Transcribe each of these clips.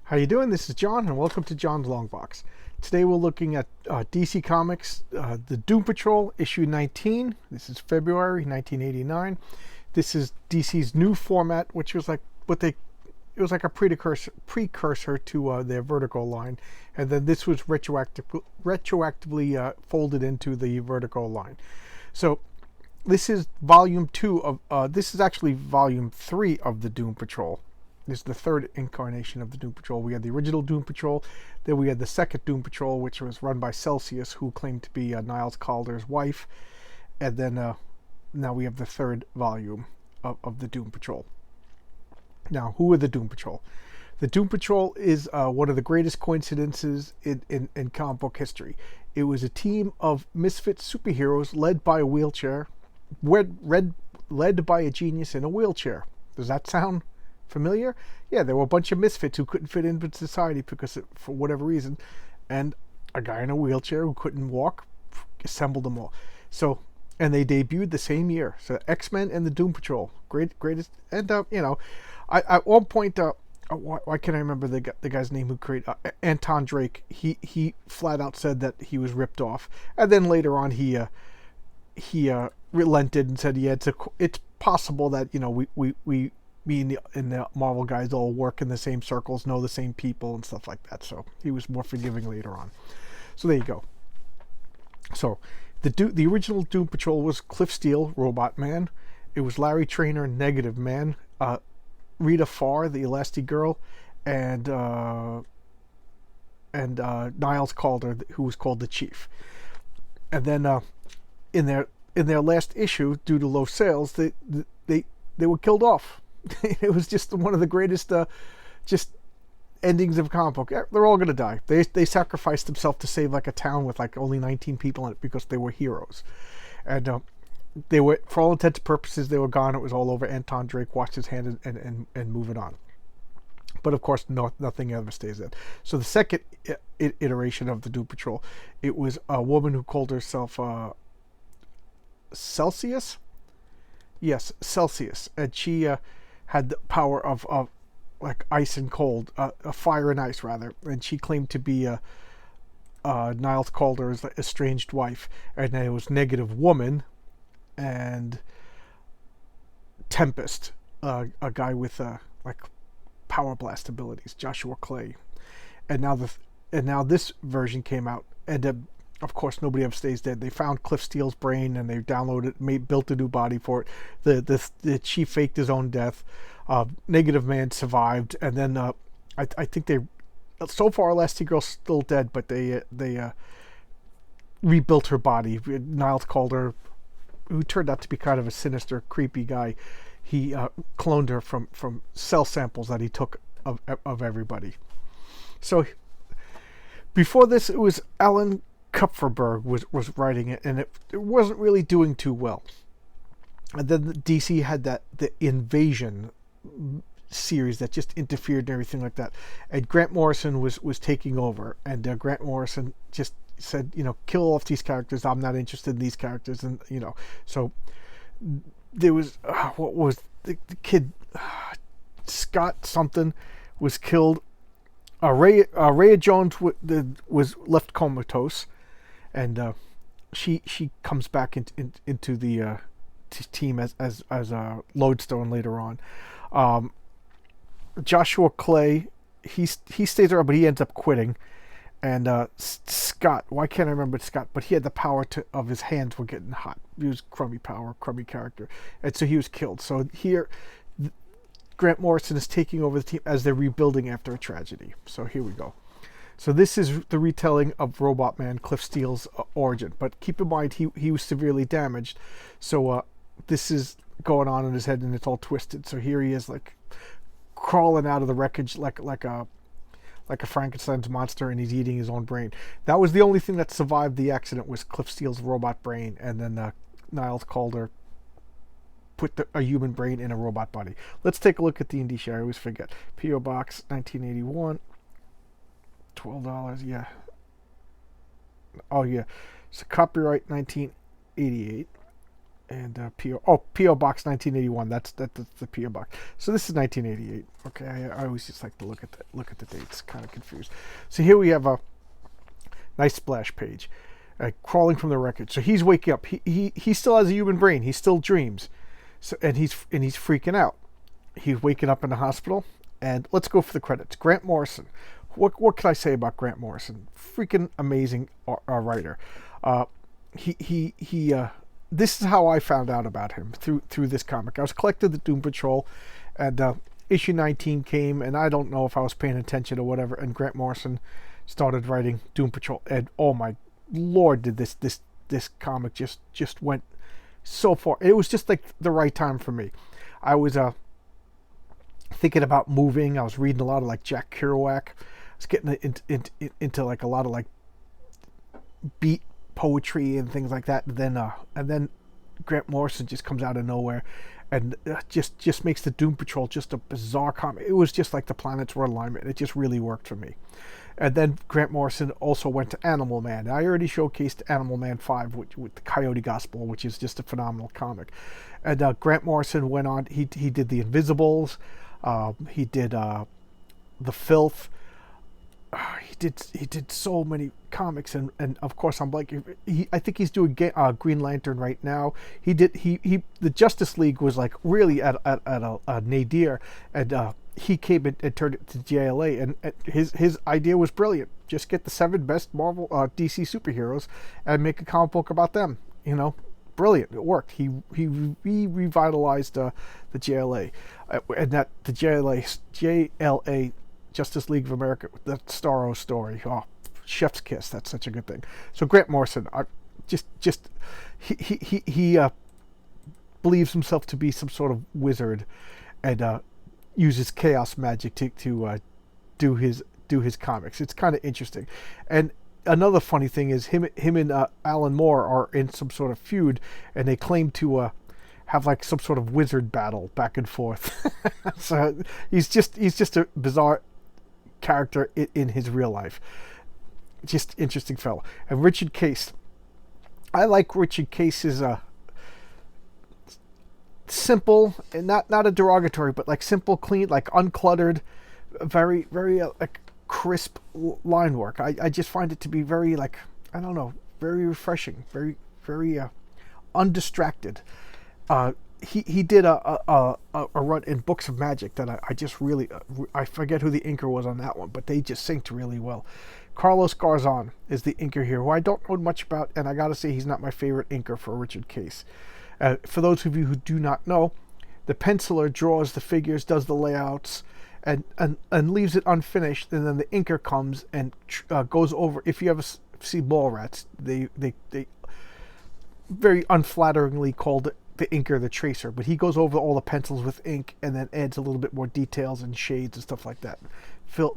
How you doing? This is John, and welcome to John's Long Box. Today we're looking at DC Comics, the Doom Patrol, issue 19. This is February 1989. This is DC's new format, which was like it was like a precursor to their Vertigo line, and then this was retroactively folded into the Vertigo line. So this is volume 2 of, this is actually volume 3 of the Doom Patrol. This is the third incarnation of the Doom Patrol. We had the original Doom Patrol, then we had the second Doom Patrol, which was run by Celsius, who claimed to be Niles Calder's wife, and then now we have the third volume of the Doom Patrol. Now, who are the Doom Patrol? The Doom Patrol is one of the greatest coincidences in comic book history. It was a team of misfit superheroes led by a wheelchair, led by a genius in a wheelchair. Does that sound familiar? Yeah, there were a bunch of misfits who couldn't fit into society because for whatever reason, and a guy in a wheelchair who couldn't walk assembled them all. So, and they debuted the same year. So X-Men and the Doom Patrol, greatest. And I at one point, why can't I remember the guy's name who created Anton Drake? He flat out said that he was ripped off, and then later on he relented and said, yeah, it's possible that we me and the Marvel guys all work in the same circles, know the same people and stuff like that. So he was more forgiving later on. So there you go. So the original Doom Patrol was Cliff Steele, Robot Man. It was Larry Trainor, Negative Man. Rita Farr, the Elastigirl, and Niles Calder, who was called the Chief. And then in their last issue, due to low sales, they were killed off. It was just one of the greatest just endings of a comic book. They're all gonna die. They sacrificed themselves to save like a town with like only 19 people in it because they were heroes, and they were, for all intents and purposes, they were gone. It was all over. Anton Drake washed his hand and move it on. But of course, nothing ever stays there. So the second iteration of the Doom Patrol, it was a woman who called herself Celsius. Yes, Celsius, and she had the power of like ice and cold, fire and ice rather, and she claimed to be Niles Calder's estranged wife, and then it was Negative Woman and Tempest, a guy with like power blast abilities, Joshua Clay, and now this version came out, and of course, nobody ever stays dead. They found Cliff Steele's brain and they built a new body for it. The chief faked his own death. Negative Man survived, and then I think so far Elastigirl's still dead, but they rebuilt her body. Niles Calder, who turned out to be kind of a sinister, creepy guy, he cloned her from cell samples that he took of everybody. So before this, it was Alan Kupferberg was writing it, and it wasn't really doing too well. And then the DC had the Invasion series that just interfered and everything like that. And Grant Morrison was taking over, and Grant Morrison just said, kill off these characters. I'm not interested in these characters, and so there was what was the kid Scott something was killed. Rhea Jones was left comatose. And she comes back into the team as Lodestone later on. Joshua Clay, he stays around, but he ends up quitting. And Scott, why can't I remember Scott? But he had the power of his hands were getting hot. He was crummy character, and so he was killed. So here, Grant Morrison is taking over the team as they're rebuilding after a tragedy. So here we go. So this is the retelling of Robot Man, Cliff Steele's origin. But keep in mind, he was severely damaged. So this is going on in his head, and it's all twisted. So here he is, like crawling out of the wreckage, like a Frankenstein's monster, and he's eating his own brain. That was the only thing that survived the accident, was Cliff Steele's robot brain, and then Niles Calder put a human brain in a robot body. Let's take a look at the indicia. I always forget. P.O. Box 1981. $12, yeah. Oh yeah. So copyright 1988. and PO Box 1981. That's the PO Box. So this is 1988. Okay, I always just like to look at the dates. Kind of confused. So here we have a nice splash page, crawling from the wreckage. So he's waking up. He still has a human brain. He still dreams. So and he's freaking out. He's waking up in the hospital. And let's go for the credits. Grant Morrison. What can I say about Grant Morrison? Freaking amazing writer. This is how I found out about him, through this comic. I was collecting the Doom Patrol, and issue 19 came, and I don't know if I was paying attention or whatever, and Grant Morrison started writing Doom Patrol, and oh my lord, did this comic just went so far. It was just like the right time for me. I was thinking about moving. I was reading a lot of like Jack Kerouac. I was getting into like a lot of like beat poetry and things like that. And then Grant Morrison just comes out of nowhere and just makes the Doom Patrol just a bizarre comic. It was just like the planets were alignment. It just really worked for me. And then Grant Morrison also went to Animal Man. I already showcased Animal Man 5 with the Coyote Gospel, which is just a phenomenal comic. And Grant Morrison went on. He did the Invisibles. He did the Filth. He did so many comics, and of course I'm like, I think he's doing Green Lantern right now. The Justice League was like really at a nadir, and he came and turned it to JLA, and his idea was brilliant. Just get the 7 best Marvel DC superheroes and make a comic book about them. Brilliant. It worked. He revitalized the JLA, and that the JLA Justice League of America, the Starro story. Oh, chef's kiss. That's such a good thing. So Grant Morrison, he believes himself to be some sort of wizard, and uses chaos magic to do his comics. It's kind of interesting. And another funny thing is him and Alan Moore are in some sort of feud, and they claim to have like some sort of wizard battle back and forth. So he's just a bizarre character in his real life. Just interesting fellow. And Richard Case, I like Richard Case's simple, and not a derogatory, but like simple, clean, like uncluttered, very like crisp line work. I just find it to be very, like, I don't know, very refreshing, very undistracted. He did a run in Books of Magic that I just really, I forget who the inker was on that one, but they just synced really well. Carlos Garzon is the inker here, who I don't know much about, and I gotta say he's not my favorite inker for Richard Case. For those of you who do not know, the penciler draws the figures, does the layouts, and leaves it unfinished, and then the inker comes and goes over. If you ever see Mallrats, they very unflatteringly called the inker the tracer, but he goes over all the pencils with ink and then adds a little bit more details and shades and stuff like that.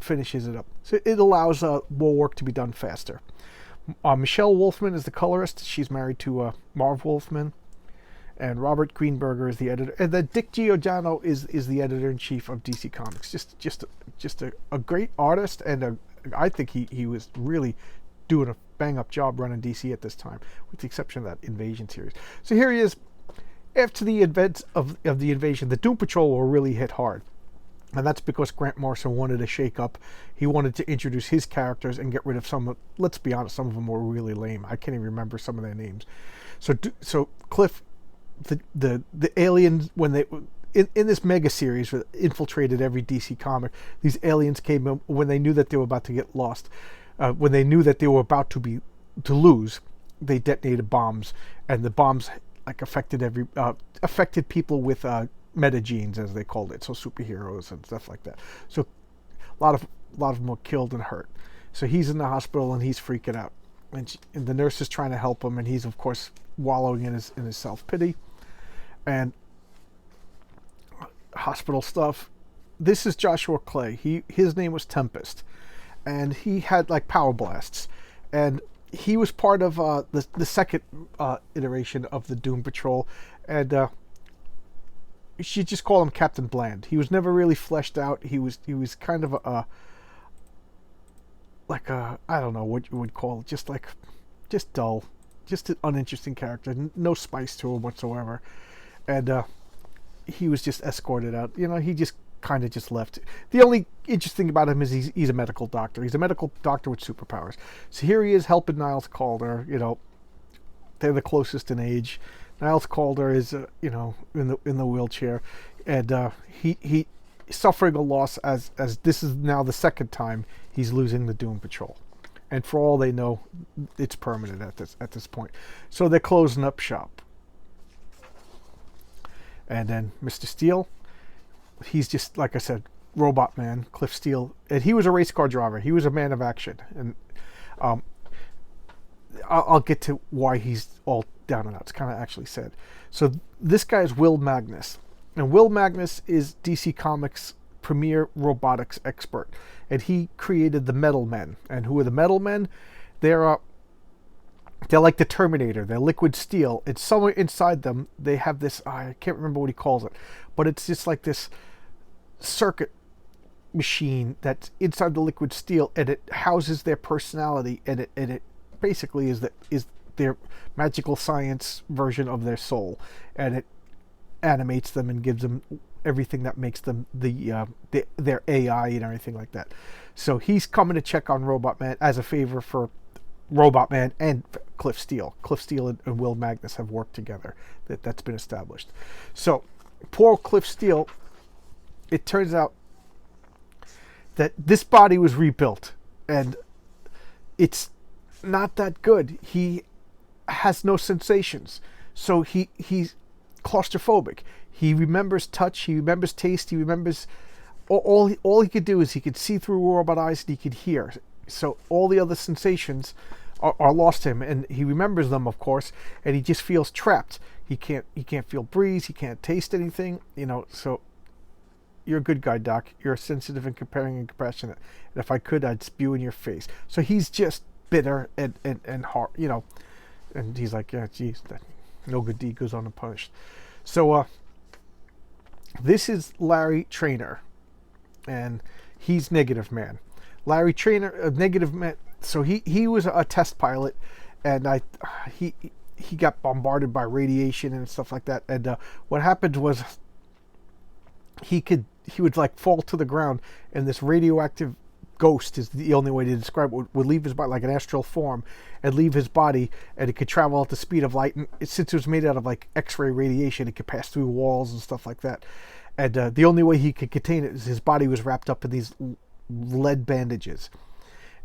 Finishes it up. So it allows more work to be done faster. Michelle Wolfman is the colorist. She's married to Marv Wolfman. And Robert Greenberger is the editor. And then Dick Giordano is the editor-in-chief of DC Comics. Just a great artist, and I think he was really doing a bang-up job running DC at this time, with the exception of that Invasion series. So here he is. After the events of the Invasion, the Doom Patrol will really hit hard. And that's because Grant Morrison wanted a shake-up. He wanted to introduce his characters and get rid of some of, let's be honest, some of them were really lame. I can't even remember some of their names. So Cliff, the aliens, when they in this mega series that infiltrated every DC comic, these aliens came in when they knew that they were about to get lost. When they knew that they were about to lose, they detonated bombs, and the bombs like affected people with metagenes, as they called it, so superheroes and stuff like that. So a lot of them were killed and hurt. So he's in the hospital and he's freaking out, and the nurse is trying to help him, and he's of course wallowing in his self-pity and hospital stuff. This is Joshua Clay. His name was Tempest, and he had like power blasts, and he was part of the second iteration of the Doom Patrol, and she just called him Captain Bland. He was never really fleshed out. He was kind of I don't know what you would call it, just dull. just an uninteresting character, no spice to him whatsoever, and he was just escorted out. He just kind of just left. The only interesting about him is he's a medical doctor. He's a medical doctor with superpowers. So here he is helping Niles Calder. They're the closest in age. Niles Calder is, in the wheelchair, and he suffering a loss as this is now the second time he's losing the Doom Patrol, and for all they know, it's permanent at this point. So they're closing up shop, and then Mr. Steele, he's just like I said, Robot Man, Cliff Steele, and he was a race car driver. He was a man of action, and I'll get to why he's all down and out. It's kind of actually said. So this guy is Will Magnus. And Will Magnus is DC Comics' premier robotics expert. And he created the Metal Men. And who are the Metal Men? They're like the Terminator. They're liquid steel. And somewhere inside them, they have this, I can't remember what he calls it, but it's just like this circuit machine that's inside the liquid steel, and it houses their personality, and it basically is their magical science version of their soul, and it animates them and gives them everything that makes them their AI and everything like that. So he's coming to check on Robot Man as a favor for Robot Man and Cliff Steele. Cliff Steele and Will Magnus have worked together. That's been established. So poor Cliff Steele, it turns out that this body was rebuilt, and it's not that good. He has no sensations, so he's claustrophobic. He remembers touch, he remembers taste, he remembers all he could do is he could see through robot eyes, and he could hear. So all the other sensations are lost to him, and he remembers them, of course, and he just feels trapped. He can't feel breeze, he can't taste anything, so you're a good guy, Doc. You're sensitive and comparing and compassionate. And if I could, I'd spew in your face. So he's just bitter and hard, and he's like, yeah, geez, no good deed goes unpunished. So this is Larry Trainer, and he's Negative Man. Larry Trainer, Negative Man. So he was a test pilot, and he got bombarded by radiation and stuff like that. And what happened was he would like fall to the ground, and this radioactive ghost is the only way to describe it, would leave his body like an astral form and leave his body, and it could travel at the speed of light, and since it was made out of like X-ray radiation, it could pass through walls and stuff like that. And the only way he could contain it is his body was wrapped up in these lead bandages,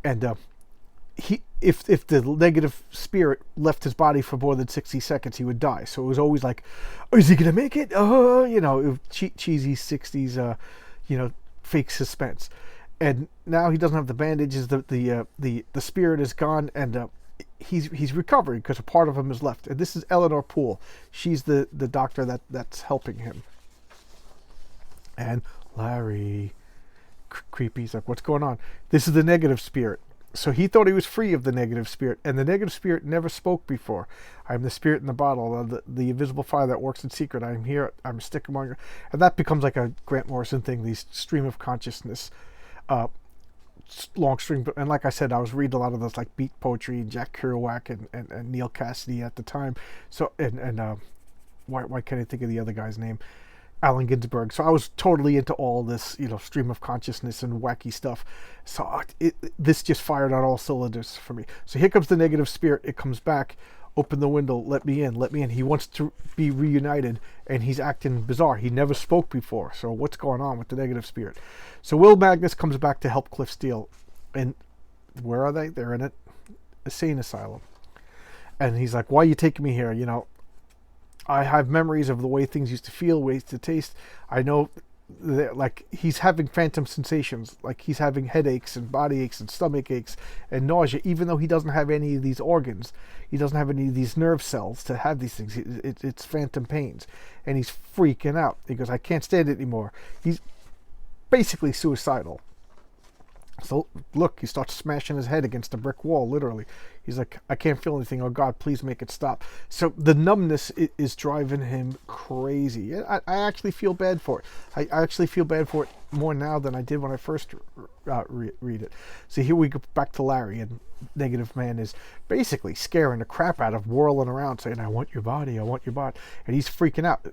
and if the negative spirit left his body for more than 60 seconds, he would die. So it was always like, oh, is he gonna make it? Cheesy 60s fake suspense. And now he doesn't have the bandages. The spirit is gone, and he's recovering because a part of him is left. And this is Eleanor Poole. She's the doctor that's helping him. And Larry, creepy. He's like, what's going on? This is the negative spirit. So he thought he was free of the negative spirit, and the negative spirit never spoke before. I am the spirit in the bottle, the invisible fire that works in secret. I am here. I'm a stick among you. And that becomes like a Grant Morrison thing. These stream of consciousness. Long string, and like I said, I was reading a lot of those like beat poetry and Jack Kerouac and Neil Cassidy at the time. So why can't I think of the other guy's name? Allen Ginsberg. So I was totally into all this, stream of consciousness and wacky stuff. So this just fired on all cylinders for me. So here comes the negative spirit. It comes back. Open the window. Let me in. Let me in. He wants to be reunited, and he's acting bizarre. He never spoke before. So what's going on with the negative spirit? So Will Magnus comes back to help Cliff Steele. And where are they? They're in an insane asylum. And he's like, why are you taking me here? I have memories of the way things used to feel, ways to taste. I know that, like, he's having phantom sensations. Like, he's having headaches and body aches and stomach aches and nausea, even though he doesn't have any of these organs. He doesn't have any of these nerve cells to have these things. It's phantom pains. And he's freaking out. He goes, I can't stand it anymore. He's basically suicidal. So, look, he starts smashing his head against a brick wall, literally. He's like, I can't feel anything. Oh, God, please make it stop. So the numbness is driving him crazy. I actually feel bad for it. I actually feel bad for it more now than I did when I first read it. So here we go back to Larry, and Negative Man is basically scaring the crap out of, whirling around, saying, "I want your body, I want your body," and he's freaking out.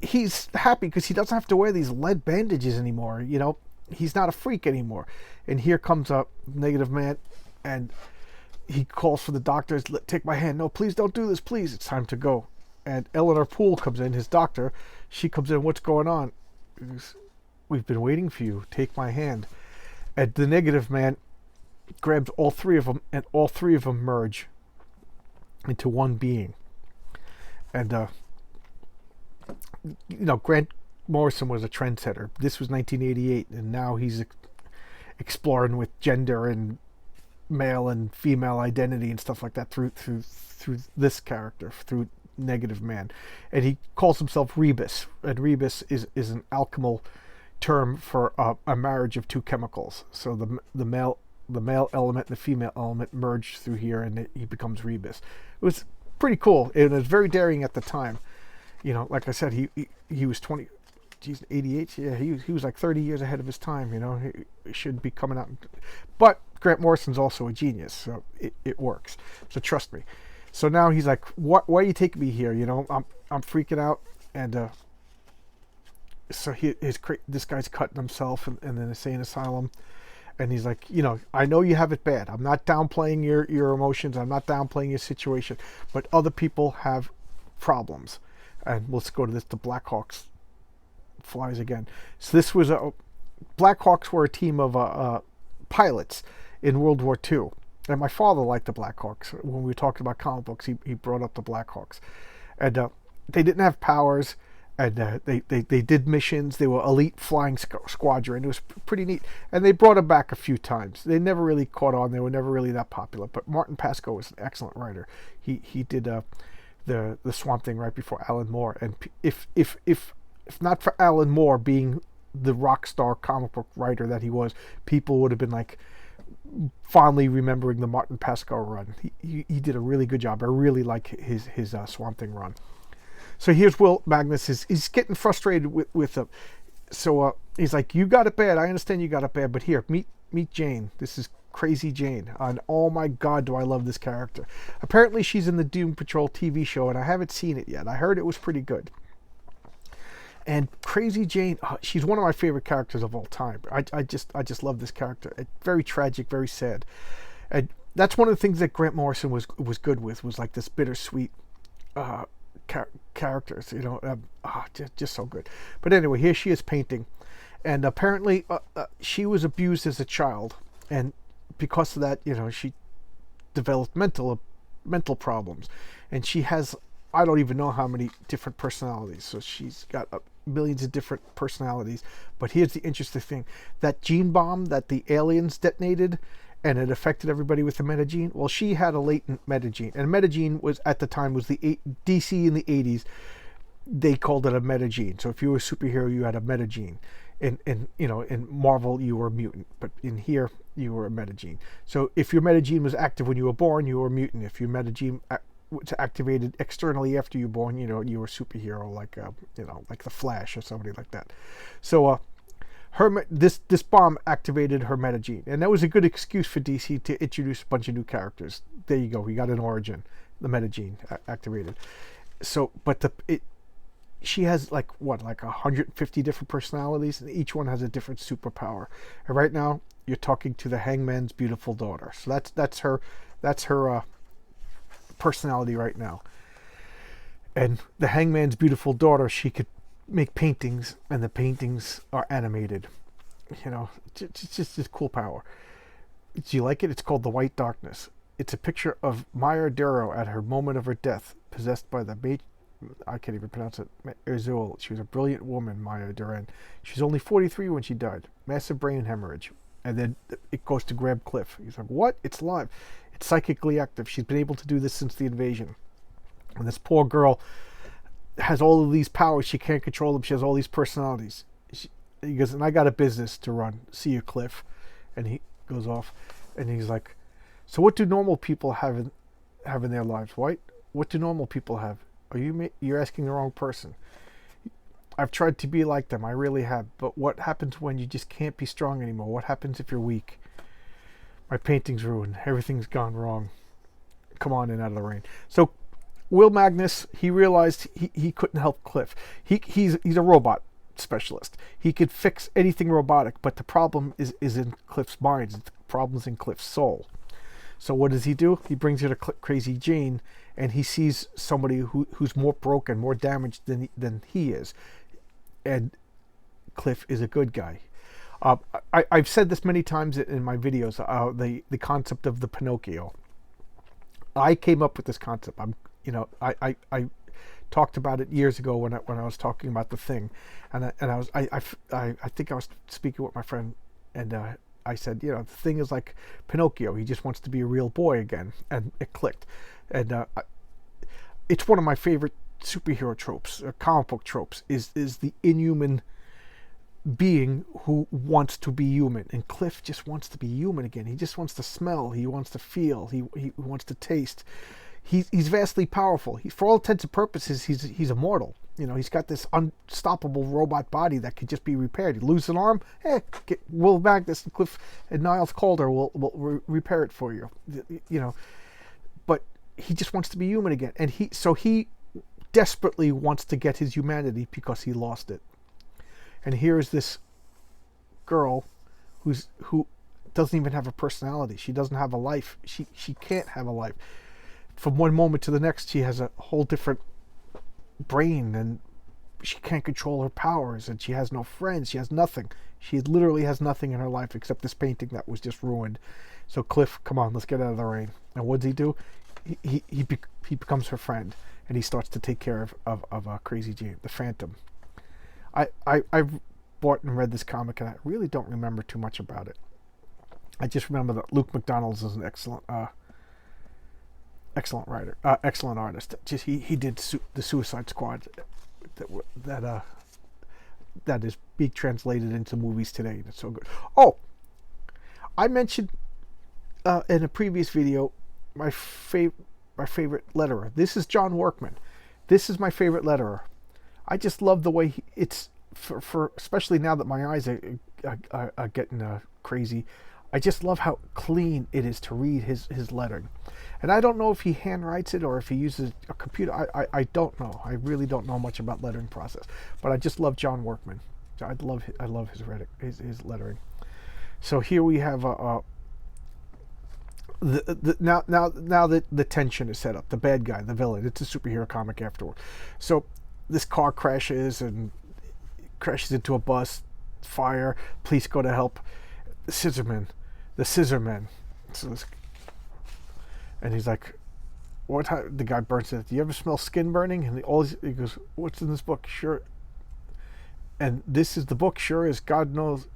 He's happy because he doesn't have to wear these lead bandages anymore. You know, he's not a freak anymore. And here comes a Negative Man, and he calls for the doctors. "Take my hand. No, please don't do this. Please, it's time to go." And Eleanor Poole comes in, his doctor. She comes in. "What's going on?" "We've been waiting for you. Take my hand." And the Negative Man grabs all three of them, and all three of them merge into one being. And Grant Morrison was a trendsetter. This was 1988, and now he's exploring with gender and male and female identity and stuff like that through this character, through Negative Man. And he calls himself Rebus, and Rebus is an alchemical term for a marriage of two chemicals. So the male element and the female element merge through here, and he becomes Rebus. It was pretty cool. It was very daring at the time. Like I said, he was 20, 88. Yeah, he was like 30 years ahead of his time. He should be coming out. But Grant Morrison's also a genius, so it works. So trust me. So now he's like, why are you taking me here? I'm freaking out, and so this guy's cutting himself in an insane asylum, and he's like, I know you have it bad. I'm not downplaying your emotions. I'm not downplaying your situation, but other people have problems. And let's go to this. The Blackhawks flies again. So this was Blackhawks were a team of pilots in World War II. And my father liked the Blackhawks. When we were talking about comic books, he brought up the Blackhawks. And they didn't have powers, and they did missions. They were elite flying squadron. It was pretty neat. And they brought them back a few times. They never really caught on. They were never really that popular. But Martin Pascoe was an excellent writer. He did the Swamp Thing right before Alan Moore. And if not for Alan Moore being the rock star comic book writer that he was, people would have been like fondly remembering the Martin Pascoe run. He did a really good job. I really like his Swamp Thing run. So here's Will Magnus. He's getting frustrated with them. So he's like, "You got it bad. I understand you got it bad, but here, meet Jane. This is Crazy Jane." And oh my God, do I love this character. Apparently she's in the Doom Patrol TV show, and I haven't seen it yet. I heard it was pretty good. And Crazy Jane, she's one of my favorite characters of all time. I just love this character. Very tragic, very sad. And that's one of the things that Grant Morrison was good with, was like this bittersweet characters, just so good. But anyway, here she is painting, and apparently she was abused as a child, and because of that, she developed mental problems, and she has, I don't even know how many different personalities. So she's got millions of different personalities. But here's the interesting thing: that gene bomb that the aliens detonated, and it affected everybody with the metagene. Well, she had a latent metagene, and metagene was at the time was the DC in the 80s. They called it a metagene. So if you were a superhero, you had a metagene. In Marvel, you were a mutant, but in here, you were a metagene. So if your metagene was active when you were born, you were a mutant. If your metagene was activated externally after you were born, you were a superhero, like like the Flash or somebody like that. So this bomb activated her metagene, and that was a good excuse for DC to introduce a bunch of new characters. There you go, you got an origin, the metagene activated. So, but she has like 150 different personalities, and each one has a different superpower. And right now, you're talking to the Hangman's beautiful daughter. So that's her personality right now. And the Hangman's beautiful daughter, she could make paintings, and the paintings are animated. Just cool power. Do you like it? It's called The White Darkness. It's a picture of Maya Duro at her moment of her death, possessed by the I can't even pronounce it. Erzul. She was a brilliant woman, Maya Duran. She was only 43 when she died. Massive brain hemorrhage. And then it goes to grab Cliff. He's like, "What? It's live. It's psychically active. She's been able to do this since the invasion." And this poor girl has all of these powers. She can't control them. She has all these personalities. He goes, "And I got a business to run. See you, Cliff." And he goes off. And he's like, "So what do normal people have in their lives, White? What do normal people have?" You're asking the wrong person. I've tried to be like them. I really have. But what happens when you just can't be strong anymore? What happens if you're weak? My painting's ruined. Everything's gone wrong. Come on in out of the rain. So Will Magnus, he realized he couldn't help Cliff. He's a robot specialist. He could fix anything robotic, but the problem is in Cliff's mind. The problem's in Cliff's soul. So what does he do? He brings her to Crazy Jane, and he sees somebody who's more broken, more damaged than he is. And Cliff is a good guy. I've said this many times in my videos, the concept of the Pinocchio. I came up with this concept. I talked about it years ago when I was talking about The Thing, and I think I was speaking with my friend, and I said, the Thing is like Pinocchio. He just wants to be a real boy again, and it clicked. And it's one of my favorite superhero tropes, comic book tropes, is the inhuman being who wants to be human. And Cliff just wants to be human again. He just wants to smell. He wants to feel. He wants to taste. He's vastly powerful. For all intents and purposes, he's immortal. He's got this unstoppable robot body that can just be repaired. You lose an arm, Will Magnus and Cliff and Niles Calder will repair it for you. But he just wants to be human again, and he desperately wants to get his humanity because he lost it. And here is this girl who doesn't even have a personality. She doesn't have a life. She can't have a life. From one moment to the next, she has a whole different brain, and she can't control her powers, and she has no friends. She has nothing. She literally has nothing in her life except this painting that was just ruined. So Cliff, come on, let's get out of the rain. And what does he do? He becomes her friend, and he starts to take care of Crazy Jane, the Phantom. I've bought and read this comic, and I really don't remember too much about it. I just remember that Luke McDonald is an excellent writer, excellent artist. Just he did the Suicide Squad, that is being translated into movies today, and it's so good. Oh, I mentioned in a previous video my favorite letterer. This is John Workman. This is my favorite letterer. I just love the way it's for especially now that my eyes are getting crazy. I just love how clean it is to read his lettering. And I don't know if he handwrites it or if he uses a computer. I don't know. I really don't know much about lettering process. But I just love John Workman. I love his lettering. So here we have now that the tension is set up. The bad guy, the villain. It's a superhero comic afterward. So this car crashes into a bus. Fire. Police go to help. The Scissormen. So this, and he's like, "What?" The guy burns it. Do you ever smell skin burning? And he goes, "What's in this book?" Sure. And this is the book. Sure as God knows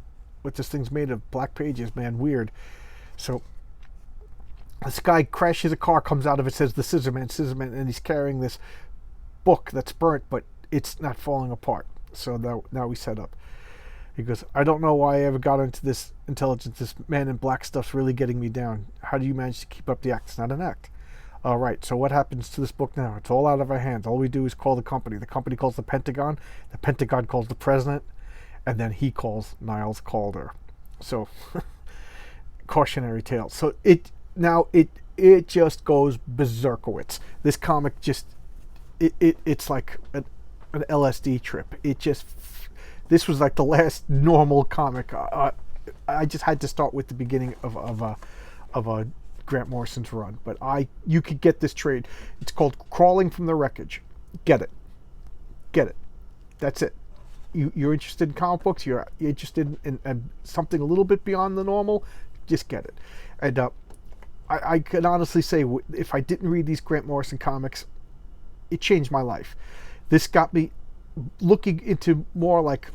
what this thing's made of. Black pages, man. Weird. So this guy crashes a car, comes out of it, says the Scissorman, and he's carrying this book that's burnt, but it's not falling apart. So now we set up. He goes, "I don't know why I ever got into this intelligence. This man in black stuff's really getting me down. How do you manage to keep up the act? It's not an act." All right, so what happens to this book now? It's all out of our hands. All we do is call the company. The company calls the Pentagon. The Pentagon calls the president. And then he calls Niles Calder. So, cautionary tale. So it just goes berserkowitz. This comic it's like an LSD trip. This was like the last normal comic. I just had to start with the beginning of Grant Morrison's run, but you could get this trade. It's called Crawling from the Wreckage. Get it. That's it. You're interested in comic books. You're interested in something a little bit beyond the normal. Just get it. And I can honestly say, if I didn't read these Grant Morrison comics, it changed my life. This got me looking into more like,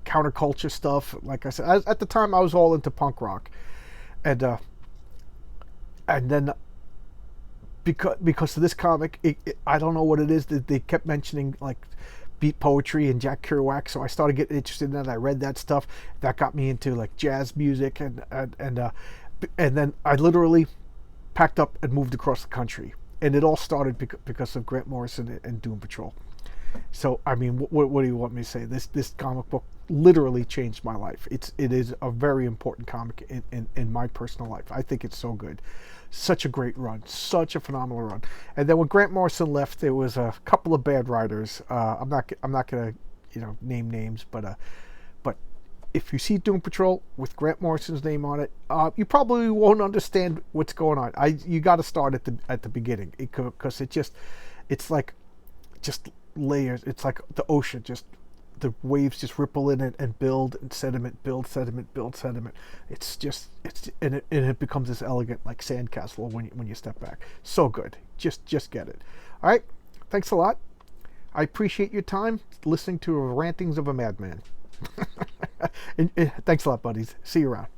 counterculture stuff. Like I said, at the time I was all into punk rock, and then because of this comic, I don't know what it is that they kept mentioning, like beat poetry and Jack Kerouac. So I started getting interested in that. I read that stuff. That got me into like jazz music, and then I literally packed up and moved across the country. And it all started because of Grant Morrison and Doom Patrol. So I mean, what do you want me to say? This comic book literally changed my life. It is a very important comic in my personal life. I think it's so good. Such a great run, such a phenomenal run. And then when Grant Morrison left, there was a couple of bad writers. I'm not gonna name names, but if you see Doom Patrol with Grant Morrison's name on it, you probably won't understand what's going on. You got to start at the beginning, because it's like just layers. It's like the ocean, just the waves just ripple in it and build, and sediment, build sediment, build sediment. And it becomes this elegant like sandcastle when you step back. So good. Just get it. All right. Thanks a lot. I appreciate your time listening to rantings of a madman. And thanks a lot, buddies. See you around.